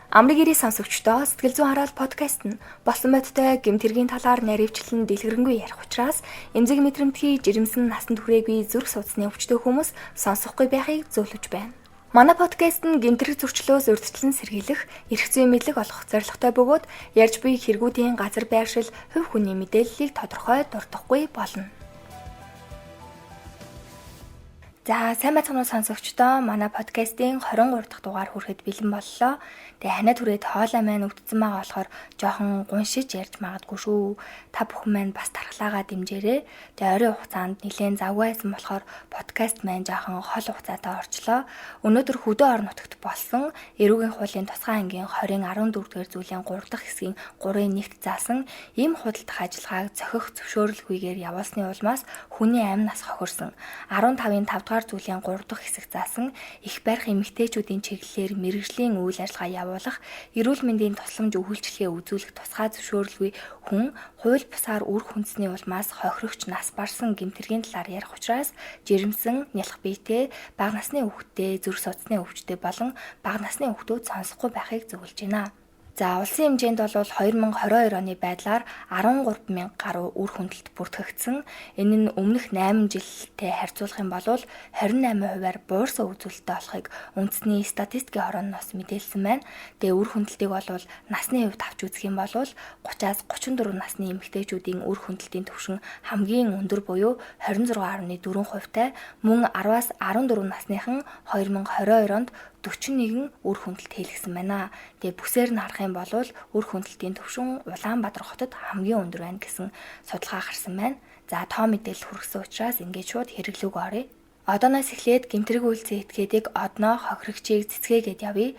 Амрыг ирээ сонсогчдоо Сэтгэл зүйн хараал подкаст нь болсон бодтой гэмтэргийн талаар наривчлан дэлгэрэнгүй ярих учраас эмзэг мэдрэмтгий жирэмсэн насанд хүрээгүй зүрх судасны өвчтөе хүмүүс сонсохгүй байхыг зөвлөж байна. Манай подкаст нь гэмтэрэг зөрчлөөс урьдчилан сэргийлэх, эрх зүйн мэдлэг олгох зорилготой бөгөөд ярьж буй хэрэгүүдийн газар байршил, хувь хүний мэдээллийг тодорхой дурдахгүй болно. За сайн байцгаана уу сонсогчдоо, манай подкастын 23 дахь дугаар хүрэхэд бэлэн боллоо. Тэгээ ханаа түрээд хоолой маань өвдсөн байгаа болохоор жоохон гуншиж ярьж магадгүй шүү. Та бүхэн маань бас тархлаагаа дэмжээрэй. Тэгээ орой хугацаанд нэлээд завгайсан болохоор подкаст маань жоохон хол хугацаатай орчлоо. Өнөөдөр хөдөө орон нутагт болсон эрүүгийн хуулийн тусгай ангийн 2014-р зүйлийн 3 дахь хэсгийн 3-1-т заасан ийм худалдах ажиллагааг зохих зөвшөөрлгүйгээр явуулсны улмаас хүний амь нас хохирсон 15-ын 5 дугаар зүйлийн 3 дахь хэсэг заасан их барих эмэгтэйчүүдийн чиглэлээр мэргэжлийн үйл ажиллагаа явуулах, эрүүл мэндийн тусламж үйлчилгээ үзүүлэх тусгай зөвшөөрлгүй хүн хууль бусаар үр хүнсний улмаас хохирогч нас барсан гэмтэргийн талаар ярих учраас жирэмсэн, нялх биетэй, бага насны хүүхэдтэй, зүрх судасны өвчтөй болон бага насны хүүхдүүд сонсохгүй байхыг зөвлөж байна. За улсын хэмжээнд бол 2022 оны байдлаар 13,000 гаруй үр хүндэлт бүртгэгдсэн. Энэ нь өмнөх 8 жилтэй харьцуулах юм бол 28%-аар буурсан үзүүлэлттэй болохыг үндэсний статистикийн хорооноос мэдээлсэн байна. Тэгээ үр хүндэлтийг бол насны хувьд авч үзэх юм бол 30-аас 34 насны эмэгтэйчүүдийн үр хүндэлтийн түвшин хамгийн өндөр буюу 26.4%-тай, мөн 10-аас 14 насныхан 2022 онд 41 үр хүндэлт хийлгэсэн байна. Тэгээ бүсээр нь харах юм бол үр хүндэлтийн түвшин Улаанбаатар хотод хамгийн өндөр байна гэсэн судалгаа гарсан байна. За тоо мэдээлэл хүргэсэн учраас ингээд шууд хэрэглүүг оръё. Одооноос эхлээд гэмтрэг үйлцэн этгээдэг одноо хохирогчийг цэцгээгээд явъя.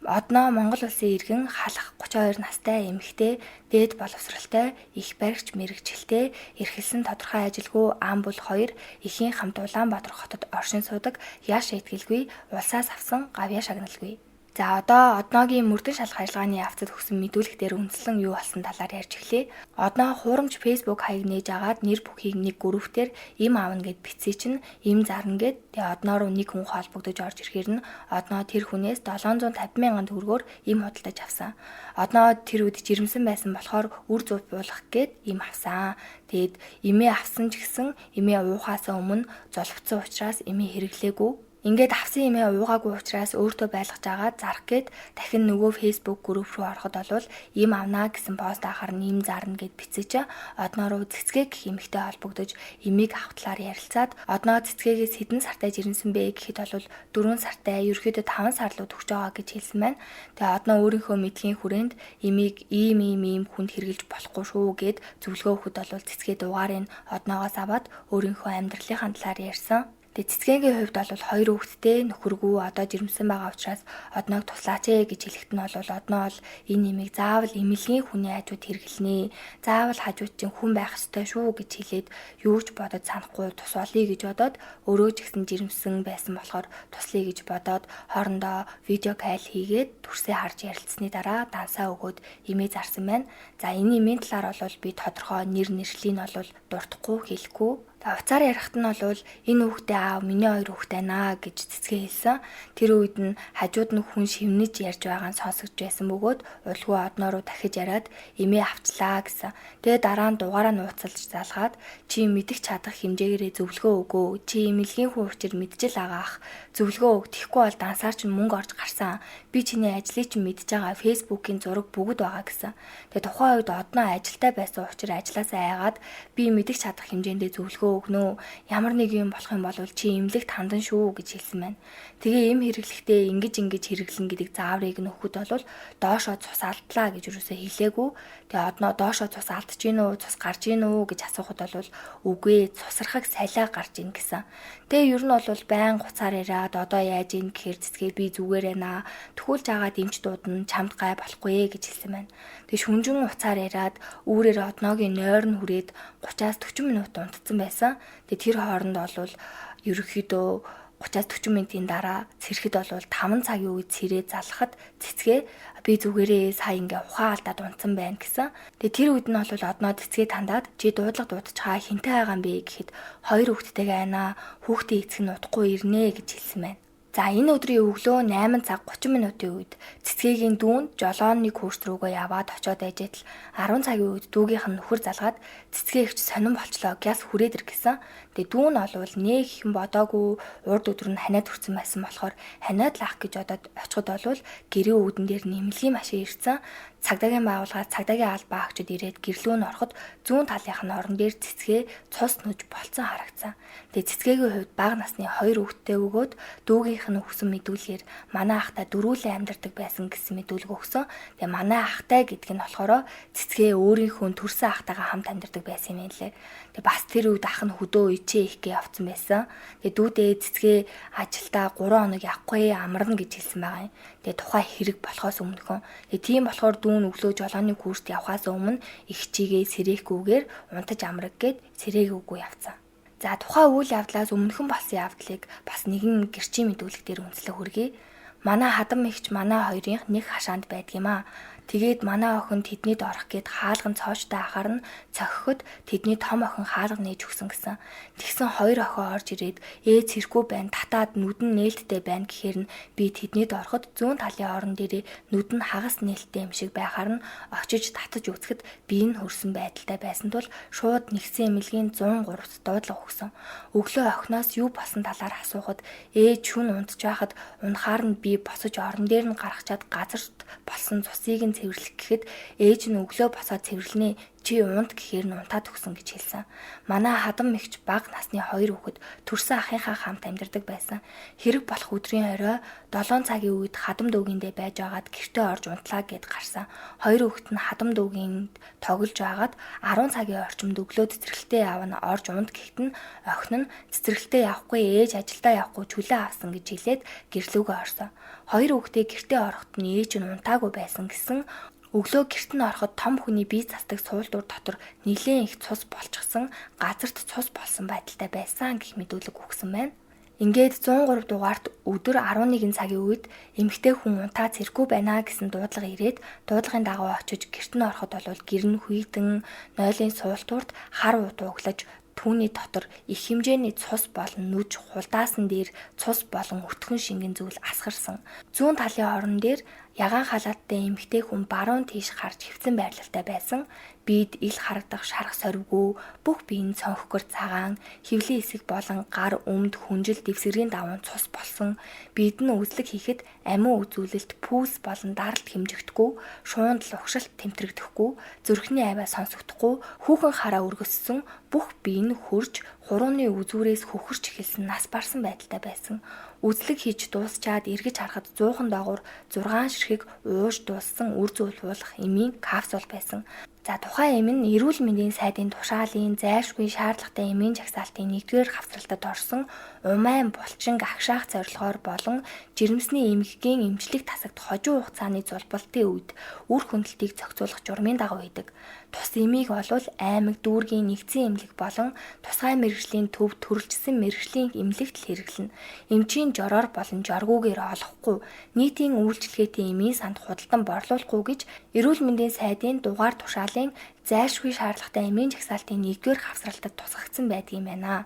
Одноо Монгол улсын иргэн халах 32 настай эмэгтэй, дээд боловсралтай, их баригч мэрэгчлээ, эрхэлсэн тодорхой ажилгүй ам бол 2 эхийн хамт Улаанбаатар хотод оршин суудаг, яаш идгэлгүй, улсаас авсан гавьяа шагналгүй. За одоо одноогийн мөрдөн шалгах ажиллагааны явцад өгсөн мэдүүлэгтээр үндэслэн юу болсон талаар ярьж эхлэе. Одноо хуурамч Facebook хаяг нээж агаад нэр бүхийг нэг группээр им аавна гэд бичсэн чинь им зарна гэд тэгээ одноо руу нэг хүн холбогдож орж ирэхээр нь одноо тэр хүнээс 750,000 төгрөгөөр им худалдаж авсан. Одноо тэр үед жирэмсэн байсан болохоор үр зув буулгах гэд им авсан. Тэгэд имээ авсан ч гэсэн имээ уухаасаа өмнө золбоцсон учраас имээ хэрэглээгүй. Ингээд авсан имээ уугаагүй учраас өөртөө байлгаж агаад зарах гээд дахин нөгөө Facebook групп руу ороход бол им авнаа гэсэн пост ахаар нэм зарна гэд бичсэж одноо руу цэцгээ гэх эмэгтэй холбогдож имийг авах талаар ярилцаад одноо цэцгээгээс хэдэн сартай жирэмсэн бэ гэхэд бол 4 сартай ерөөхдөө 5 сар руу төгсөж байгаа гэж хэлсэн байна. Тэгээ одноо өөрийнхөө мэдхийн хүрээнд имийг ийм хүнд хэрглэж болохгүй шүү гэд зөвлөгөө өгөхөд бол цэцгээ дугаарыг одноогоос аваад өөрийнхөө амьдралынхаа талаар ярьсан. Тэгээ цэцгээгийн хувьд бол 2 хүүхэдтэй нөхөргүй одоо жирэмсэн байгаа учраас одноог туслаач гэж хэлэхэд нь бол одноо бол энэ нэмийг заавал эмнэлгийн хүний хажууд хэрэглэнэ. Заавал хажууд чинь хүн байх ёстой шүү гэж хэлээд юу ч бодож санахгүй тусвалъя гэж бодоод өөрөө ч гэсэн жирэмсэн байсан болохоор туслая гэж бодоод хоорондоо видео кол хийгээд төрсөө харж ярилцсны дараа дансаа өгөөд эмээ зарсан байна. За энэ эмийн талаар бол би тодорхой нэр нэршлийг нь бол дуртахгүй хэлэхгүй. Уцаар ярихт нь бол энэ хүүхдээ аав миний 2 хүүхдээ наа гэж цэцгээ хэлсэн. Тэр үед нь хажууд нь хүн шивнэж ярьж байгаа нь сонсогдж байсан бөгөөд улгүй одноо руу дахиж яриад эмээ авчлаа гэсэн. Тэгээ дараа нь дугаараа нууцлж залгаад чи мэдих чадах хэмжээгээрээ зөвлөгөө өгөө. Чи эмнэлгийн хүн учраас мэдчихэл агаах. Зөвлөгөө өг. Тэхгүй бол дансаар чинь мөнгө орж гарсан. Би чиний ажлыг чинь мэдж байгаа Facebook-ийн зураг бүгд байгаа гэсэн. Тэгээ тухайн үед одноо ажилдаа байсан учраас ажлаасаа айгаад би мэдих чадах хэмжээндээ зөвлөгөө өгнө. Ямар нэг юм болох юм бол чи эмнэлэгт хандан шүү гэж хэлсэн байна. Тэгээ эм хэрэглэхдээ ингэж хэрэглэн гэдэг зааврыг нөхөд бол доошоо цус алдлаа гэж юусоо хэлээгүй. Тэгээ одноо доошоо цус алдаж гин үү, цус гарч гин үү гэж асуухад бол үгүй цусрахаг салиа гарч ийн гэсэн. Тэгээ ер нь бол байн хуцаар яриад одоо яаж ийн гэхээр цэцгээ би зүгээр байна. Төхүүлж агаад эмч дуудана чамд гай болохгүй гэж хэлсэн байна. Тэгээ шүнжин хуцаар яриад үүрээр одноогийн нойр нь хүрээд 30-аас 40 минут унтцсан байсан. Тэгээ тэр хооронд бол ерөөхдөө 30-аас 40 минутын дараа цэрэхэд бол 5 цагийн үед цэрээ залхахад цэцгээ би зүгээрээ сая ингээ ухаан алдаад унтсан байна гэсэн. Тэгээ тэр үед нь бол одноо цэцгээ тандаад чи дуудлага дуудчихаа хинтээ байгаа юм бэ гэхэд 2 хүүхэдтэйгээ айнаа хүүхдийн эцэг нь удахгүй ирнэ гэж хэлсэн байна. За энэ өдрийн өглөө 8 цаг 30 минутын үед цэцгээгийн дүүн жолооны курс рүүгээ яваад очоод ажитал 10 цагийн үед дүүгийнх нь нөхөр залгаад цэцгээгч сонирн болчлоо гяс хүрээд ир гэсэн. Тэгээ дүүн олвол нэг ихэн бодоогүй урд өдөр нь ханиад хүрсэн байсан болохоор ханиад лах гэж одоод очиход олвол гэрээ үүдэн дээр нэмлэгийн машин ирсэн. Цагдаагийн байгууллагаас цагдаагийн албаа агчид ирээд гэрлүү нь ороход зүүн талынх нь орон дээр цэцгээ цус нүж болцсон харагдсан. Тэгээ цэцгээгийн хувьд бага насны 2 хүүхэдтэй өгөөд дүүгийнх нь өгсөн мэдүүлгээр манай ахтай дөрүүлэн амьдардаг байсан гэсэн мэдүүлэг өгсөн. Тэгээ манай ахтай гэдэг нь болохоор цэцгээ өөрийнхөө төрсэн ахтайгаа хамт амьдардаг байсан юм лээ. Тэгээ бас тэр үед ах нь хөдөө ичээ их гээ явцсан байсан. Тэгээ дүүдээ цэцгээ ажилдаа 3 хоног явахгүй амарна гэж хэлсэн байгаа юм. Тэгээ тухай хэрэг болохоос өмнөхөн. Тэгээ тийм болохоор дүүн өглөө жолооны курст явхаас өмнө их чигээ сэрээхгүйгээр унтаж амраг гэд сэрээгээгүй явцсан. За тухайн үйл явдлаас өмнөхөн болсон явдлыг бас нэгэн гэрчийн мэдүүлэг дээр үндэслэх хүргэе. Манай хадам эгч манай хоёрын нэг хашаанд байдаг юм аа. Тэгээд манай охин тэднийд орох гээд хаалган цоочтой ахаар нь цохиход тэдний том охин хаалга нээж өгсөн гэсэн. Тэгсэн хоёр охин орж ирээд цэркүү байна, татаад нүдэн нээлттэй байна гэхээр нь би тэднийд ороход зүүн талын орон дээрээ нүдэн хагас нээлттэй юм шиг байхаар нь очиж татаж үзэхэд би нь хөрсөн байдалтай байсан тул шууд нэгсэн эмнэлгийн 103-т дуудлага өгсөн. Өглөө охиноос юу болсон талаар асуухад шүн унтж байхад унахаар нь би босож орон дээр нь гаргачаад газарт болсон цусыг нь цэвэрлэх гэхэд ээж нь өглөө босоод цэвэрлэнэ чи унт гэхээр нь унтаад өгсөн гэж хэлсэн. Манай хадам эгч бага насны 2 хүүхэд төрсөн ахынхаа хамт амьдардаг байсан. Хэрэг болох өдрийн орой 7 цагийн үед хадам дүүгэндээ байж байгаад гэртээ орж унтлаа гэд гарсан. 2 хүүхэд нь хадам дүүгэнд тоглож байгаад 10 цагийн орчимд өглөө цэцэрлэгтээ явна орж унт гэхэд нь охин нь цэцэрлэгтээ явахгүй ээж ажилдаа явахгүй чүлээ авсан гэж хэлээд гэрлүүгөө орсон. 2 хүүхдээ гэртээ ороход нь ээж нь унтаагүй байсан гэсэн. Өглөө гэрт нь ороход том хүний бие засдаг суултуур дотор нэлээд их цус болчихсон, газарт цус болсон байдалтай байсан гэх мэдүүлэг өгсөн байна. Ингээд 103 дугаарт өдөр 11 цагийн үед эмэгтэй хүн унтаа цэркүү байна гэсэн дуудлага ирээд дуудлагын дагуу очиж гэрт нь ороход бол гэр нь хүйтэн нойлын суултуурт хар удаа өглөж түүний дотор их хэмжээний цус болон нүж хулдаасан дээр цус болон өтгөн шингэн зүйл асгарсан. Зүүн талын орон дээр ягаан халааттай эмэгтэй хүн баруун тийш харж хөвцөн байрлалтай байсан. Бид ил харагдах шарах сорвгүй бүх бие нь цонхгөр цагаан хөвлийн хэсэг болон гар өмд хүнжил дэвсгэрийн даван цус болсон. Бид нь үзлэг хийхэд амин үзүүлэлт пүүс болон даралт хэмжигдэхгүй, шуунд л угшилт тэмтрэгдэхгүй, зүрхний аваа сонсогдохгүй, хүүхэн хараа өргөссөн бүх бие нь хөрж хурууны үзүүрээс хөхөрч эхэлсэн нас барсан байдалтай байсан. Үзлэг хийж дуусчаад эргэж харахад 100 доогуур 6 ширхэг ууж дууссан үр зөвлөх эмийн капсул байсан. За тухайн эм нь эрүүл мэндийн сайдын тушаалын зайлшгүй шаардлагатай эмийн жагсаалтын 1-р хавцралтад орсон умайн булчин агшаах зорилгоор болон жирэмсний эмгэгийн эмчлэг тасагт хожуу хугацааны зулбалтын үед үр хөндлөлтийг зохицуулах журмын дагуу идэг. Тус эмийг олвол аймаг дүүргийн нэгдсэн эмнэлэг болон тусгай мэргэжлийн төв төрөлжсөн мэргэжлийн эмнэлэгт л хэрэглэнэ. Эмчийн жороор болон жоргүүгээр олохгүй нийтийн үйлчилгээтэй эмийн санд худалдан борлуулахгүй гэж эрүүл мэндийн сайдын дугаар тушаалын зайлшгүй шаардлагатай эмийн жагсаалтын 1-р хавцралтад тусгагдсан байдаг юм байна.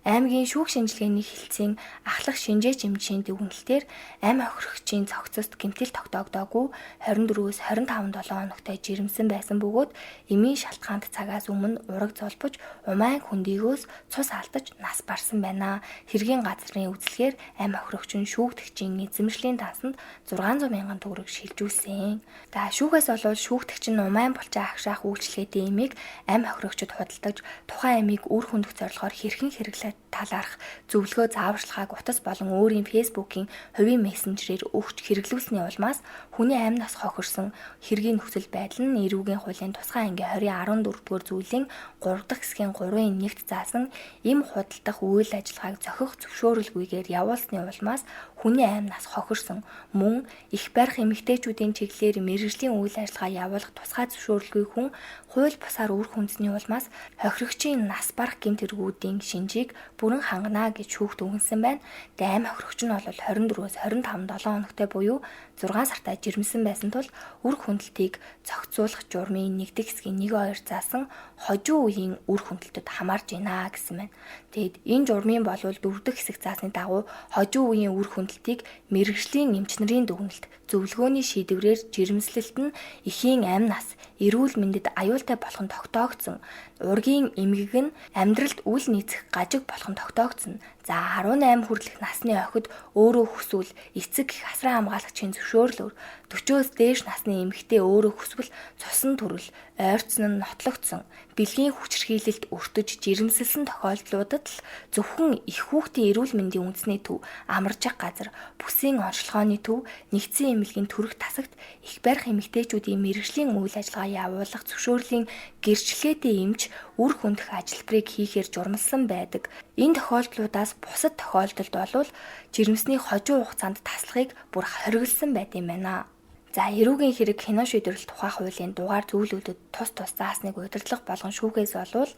Аймгийн шүүх шинжилгээний хэлтсийн ахлах шинжээч эмчийн дүгнэлтээр амь хохирогчийн цогцост гэмтэл тогтоогдоогүй 24-өөс 25 хоногтой жирэмсэн байсан бөгөөд эмийн шалтгаанд цагаас өмнө ураг золбож умайн хөндийгөөс цус алдаж нас барсан байна. Хэргийн газрын үзлэгээр амь хохирогч нь шүүгтгчийн эзэмшлийн тансанд 600 мянган төгрөг шилжүүлсэн. За шүүхээс болвол шүүгтгч нь умайн булчаа агшаах үйлчлэгээтэй эмийг амь хохирогчд худалдаж тухайн эмийг үр хөндөх зорилгоор хэрхэн хэрэглээ талаарх зөвлөгөө зааварчилгааг утас болон өөрийн фэйсбүүкийн хувийн мессенжерээр өгч хэрэглүүлсэний улмаас хүний амь нас хохирсон хэргийн нөхцөл байдал нь эрүүгийн хуулийн тусгай ангийн 2014-р зүйлийн 3 дахь хэсгийн 3-ын 1-т заасан эм худалдах үйл ажиллагааг зохих зөвшөөрөлгүйгээр явуулсны улмаас хүний амь нас хохирсон мөн их барих эмэгтэйчүүдийн чиглэлээр мэргэжлийн үйл ажиллагаа явуулах тусгай зөвшөөрөлгүй хүн хууль бусаар үр хүндсний улмаас хохирогчийн нас барах гэмт хэргүүдийн шинжийг бүрэн ханганаа гэж шүүхт өгнсөн байна. Тэгээ аим хохирогч нь бол 24-өөс 25 7 хоногтой буюу 6 сартаа жирэмсэн байсан тул үр хүндлтийг зохицуулах журмын нэгдэх хэсгийн 1-2 заасан хожуу үеийн үр хүндлтэд хамаарж байна гэсэн байна. Тэгэд энэ журмын болвол 4 дахь хэсэг заасны дагуу хожуу үеийн үр хүндлтийг мэргэжлийн эмч нарын дүгнэлт зөвлөгөөний шийдвэрээр жирэмслэлт нь эхийн амь нас, эрүүл мэндэд аюултай болох нь тогтоогдсон. Ургийн эмгэг нь амьдралд үл нийцэх гажиг болох нь тогтоогдсон. За 18 хүрлэх насны охид өөрөө хүсвэл эцэг гэх асран хамгаалагчийн зөвшөөрлөөр 40-оос дээш насны эмэгтэй өөрөө хүсвэл цусан төрөл ойрцсон нь нотлогдсон. Бэлгийн хүчирхийлэлд өртөж жирэмсэлсэн тохиолдлуудад л зөвхөн их хүүхдийн эрүүл мэндийн үндэсний төв, амаржих газар, бүсийн онцлогооны төв, нэгдсэн эмнэлгийн төрөх тасагт их барих эмэгтэйчүүдийн мэргэжлийн үйл ажиллагаа явуулах зөвшөөрлийн гэрчлэгээтэй эмч үр хөндөх ажилбарыг хийхээр журмалсан байдаг. Энэ тохиолдлуудаас бусад тохиолдолд болвол жирэмсний хожуу хугацаанд таслахыг бүр хориглосон байт юм байна. За эрүүгийн хэрэг кино шийдвэрлэл тухай хуулийн дугаар зүйлүүдэд тус заасныг удирдлага болгон шүүхээс болвол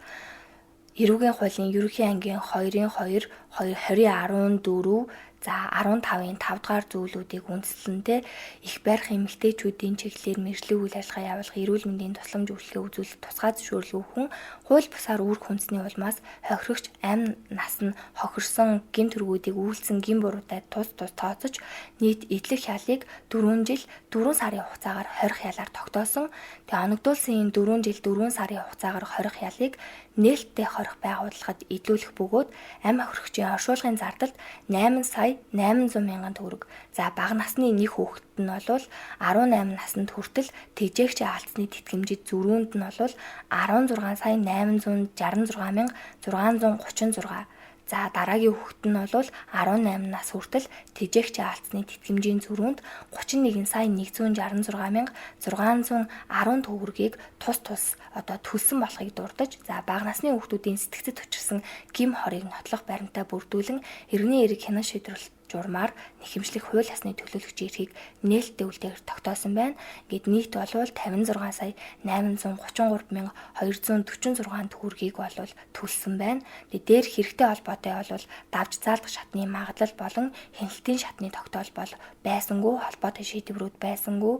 эрүүгийн хуулийн ерөнхий ангийн 2-ын 2, 2014 за 15-ын 5 дугаар зүйлүүдийг үндэслэнтэй их барих эмэгтэйчүүдийн чиглэлээр мэргэжлийн үйл ажиллагаа явуулах эрүүл мэндийн тусламж үйлчилгээ үзүүлэх тусгай зөвшөөрлөг өгөн хууль бусаар үр хүнсний улмаас хохирогч амь нас нь хохирсон гин төргүүдийг үйлцэн гин буруутай тус тооцож нийт эдлэх хялыг 4 жил 4 сарын хугацаагаар хорих ялаар тогтоосон. Тэгээ оногдуулсан энэ 4 жил 4 сарын хугацаагаар хорих ялыг нээлттэй хорих байгууллагад идлүүлэх бөгөөд амь хохирогчийн оршуулгын зардалд 8 сая 800 мянган төгрөг. За бага насны нэг хүүхэд нь бол 18 наснд хүртэл тэжээгчийн алдсны тэтгэмжид зөрүүнд нь бол 16 сая 866 мянга 636. За дараагийн хүүхэд нь бол 18 нас хүртэл тэжээгчийн алдсны тэтгэмжийн зөрүүнд 31 сая 166 мянга 610 төгрөгийг тус төлсөн болохыг дурдж, за бага насны хүүхдүүдийн сэтгцэд учирсан гим хорыг нотлох баримтаа бүрдүүлэн иргэний эрэг хянан шийдвэрлэлт журмаар нэхэмжлэх хууль ёсны төлөөлөгч эрхийг нээлттэй үлдээгээр тогтоосон байна. Гэд нийт болвол 56 сая 833 мянга 246 төгрөгийг болвол төлсөн байна. Тэгээд дээр хэрэгтэй холбоотой болвол давж заалдах шатны магадлал болон хяналтын шатны тогтоол бол байсангүй, холбоотой шийдвэрүүд байсангүй.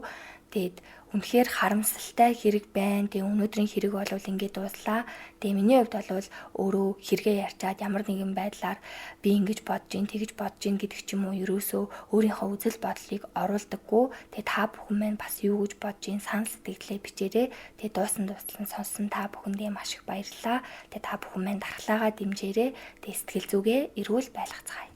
Тэгээд үнэхээр харамсалтай хэрэг байна. Тэгээ өнөөдрийн хэрэг бол ингээд дууслаа. Тэгээ миний хувьд бол өөрөө хэрэгээ ярьчаад ямар нэгэн байдлаар би ингэж бодож ин тэгж бодож ин гэдэг ч юм уу ерөөсөө өөрийнхөө үзэл бодлыг оруулдаггүй. Тэгээ та бүхэн маань бас юу гэж бодож ин санал сэтгэлдээ бичээрэй. Тэгээ дуусан сонссон та бүхэндээ маш их баярлалаа. Тэгээ та бүхэн маань дархлаагаа дэмжээрэй. Тэгээ сэтгэл зүгээ эрүүл байлгацгаая.